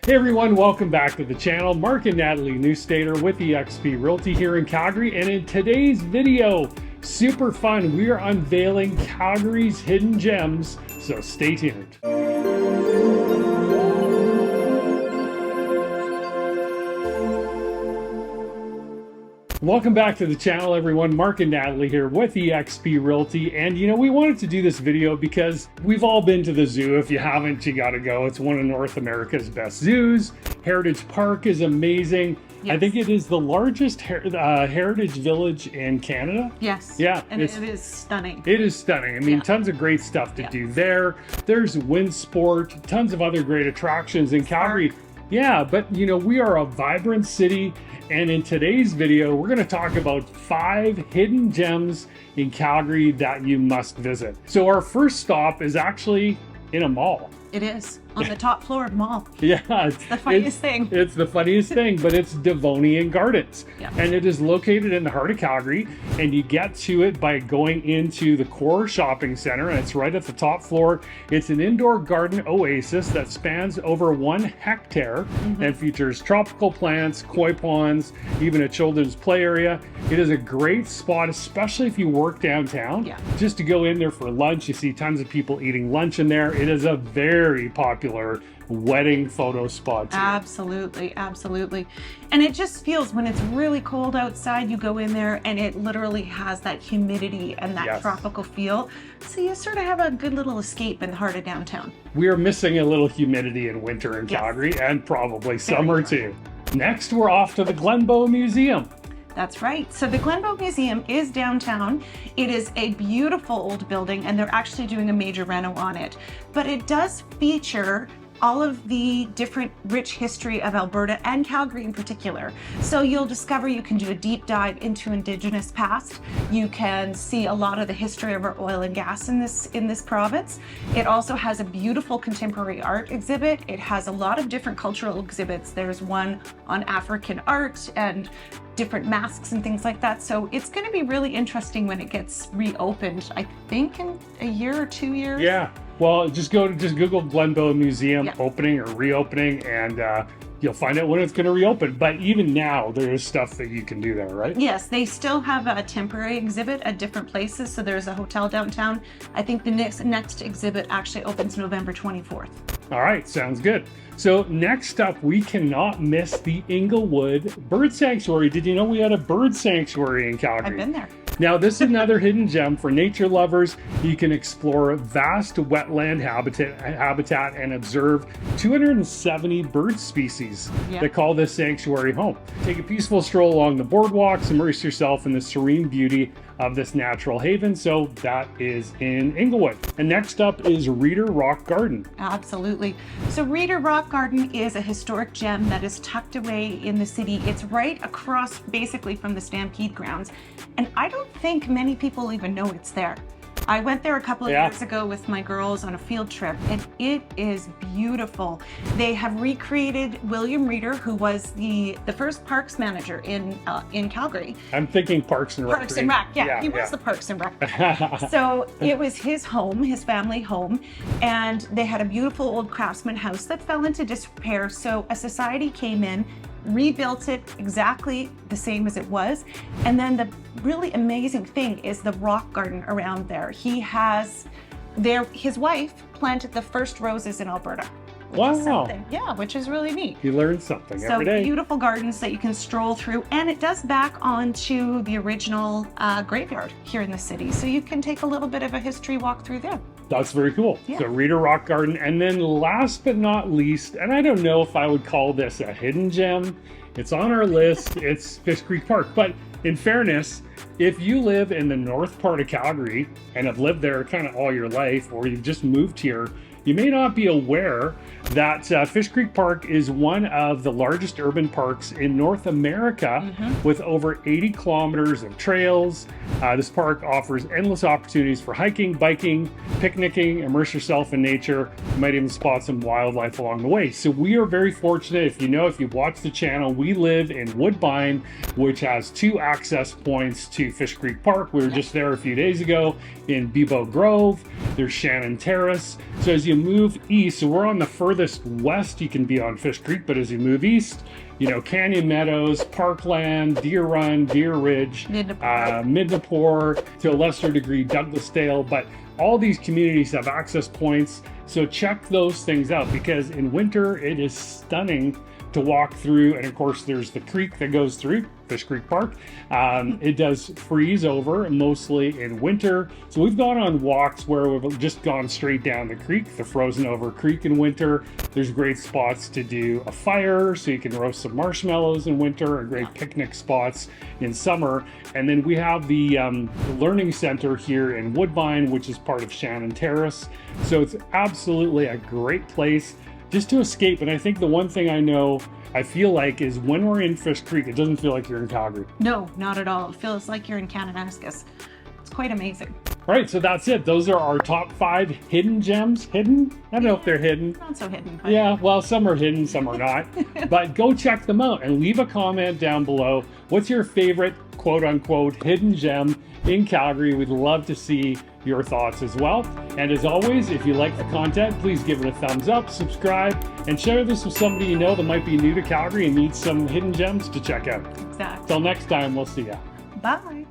Hey everyone, welcome back to the channel. Mark and Natalie Newstater with eXp Realty here in Calgary, and in today's video, super fun, we are unveiling Calgary's hidden gems, so stay tuned. Welcome back to the channel, everyone. Mark and Natalie here with eXp Realty. And you know, we wanted to do this video because we've all been to the zoo. If you haven't, you gotta go. It's one of North America's best zoos. Heritage Park is amazing. Yes. I think it is the largest heritage village in Canada. Yes. Yeah. And it is stunning. It is stunning. I mean, tons of great stuff to do there. There's wind sport, tons of other great attractions in Calgary. Yeah, but you know, we are a vibrant city. And in today's video, we're going to talk about 5 hidden gems in Calgary that you must visit. So our first stop is actually in a mall. It is on the top floor of the mall. Yeah, it's the funniest thing. It's the funniest thing, but it's Devonian Gardens. Yeah. And it is located in the heart of Calgary, and you get to it by going into the core shopping center, and it's right at the top floor. It's an indoor garden oasis that spans over 1 hectare and features tropical plants, koi ponds, even a children's play area. It is a great spot, especially if you work downtown. Yeah. Just to go in there for lunch. You see tons of people eating lunch in there. It is a very popular wedding photo spot too. Absolutely, absolutely. And it just feels, when it's really cold outside, you go in there and it literally has that humidity and that tropical feel. So you sort of have a good little escape in the heart of downtown. We are missing a little humidity in winter in Calgary, and probably summer too. Next, we're off to the Glenbow Museum. That's right. So the Glenbow Museum is downtown. It is a beautiful old building, and they're actually doing a major reno on it. But it does feature all of the different rich history of Alberta and Calgary in particular. So you'll discover, you can do a deep dive into Indigenous past. You can see a lot of the history of our oil and gas in this province. It also has a beautiful contemporary art exhibit. It has a lot of different cultural exhibits. There's one on African art and different masks and things like that. So it's going to be really interesting when it gets reopened, I think in a year or 2 years. Yeah. Well, just Google Glenbow Museum opening or reopening, and you'll find out when it's going to reopen. But even now, there's stuff that you can do there, right? Yes, they still have a temporary exhibit at different places. So there's a hotel downtown. I think the next exhibit actually opens November 24th. All right, sounds good. So next up, we cannot miss the Englewood Bird Sanctuary. Did you know we had a bird sanctuary in Calgary? I've been there. Now, this is another hidden gem for nature lovers. You can explore vast wetland habitat and observe 270 bird species that call this sanctuary home. Take a peaceful stroll along the boardwalks, immerse yourself in the serene beauty of this natural haven. So that is in Englewood. And next up is Reader Rock Garden. Absolutely. So Reader Rock Garden is a historic gem that is tucked away in the city. It's right across basically from the Stampede grounds. And I don't think many people even know it's there. I went there a couple of years ago with my girls on a field trip, and it is beautiful. They have recreated William Reader, who was the first parks manager in Calgary. I'm thinking Parks and Rec. Parks and Rec, he was the Parks and Rec. So it was his home, his family home, and they had a beautiful old craftsman house that fell into disrepair. So a society came in, rebuilt it exactly the same as it was. And then the really amazing thing is the rock garden around there. His wife planted the first roses in Alberta. Wow. Which is really neat. You learn something every day. So beautiful gardens that you can stroll through, and it does back onto the original graveyard here in the city. So you can take a little bit of a history walk through there. That's very cool. So Reader Rock Garden. And then last but not least, and I don't know if I would call this a hidden gem, it's on our list, it's Fish Creek Park. But in fairness, if you live in the north part of Calgary and have lived there kind of all your life, or you've just moved here, you may not be aware that Fish Creek Park is one of the largest urban parks in North America with over 80 kilometers of trails. This park offers endless opportunities for hiking, biking, picnicking, immerse yourself in nature. You might even spot some wildlife along the way. So we are very fortunate. If you've watched the channel, we live in Woodbine, which has 2 access points to Fish Creek Park. We were just there a few days ago in Bebo Grove. There's Shannon Terrace. So as you move east, so we're on the furthest furthest west you can be on Fish Creek, but as you move east, you know, Canyon Meadows, Parkland, Deer Run, Deer Ridge, Midnapore, to a lesser degree, Douglasdale, but all these communities have access points. So check those things out, because in winter it is stunning to walk through. And of course there's the creek that goes through Fish Creek Park. It does freeze over mostly in winter. So we've gone on walks where we've just gone straight down the creek, the frozen over creek in winter. There's great spots to do a fire, so you can roast some marshmallows in winter, and great picnic spots in summer. And then we have the learning center here in Woodbine, which is part of Shannon Terrace. So it's absolutely a great place just to escape. And I think the one thing I feel like is when we're in Fish Creek, it doesn't feel like you're in Calgary. No, not at all. It feels like you're in Kananaskis. It's quite amazing. All right, so that's it. Those are our top 5 hidden gems. Hidden? I don't know if they're hidden. Not so hidden. But... Yeah, well, some are hidden, some are not. But go check them out and leave a comment down below. What's your favorite quote unquote hidden gem in Calgary? We'd love to see your thoughts as well. And as always, if you like the content, please give it a thumbs up, subscribe, and share this with somebody you know that might be new to Calgary and needs some hidden gems to check out. Exactly. Till next time, we'll see ya. Bye.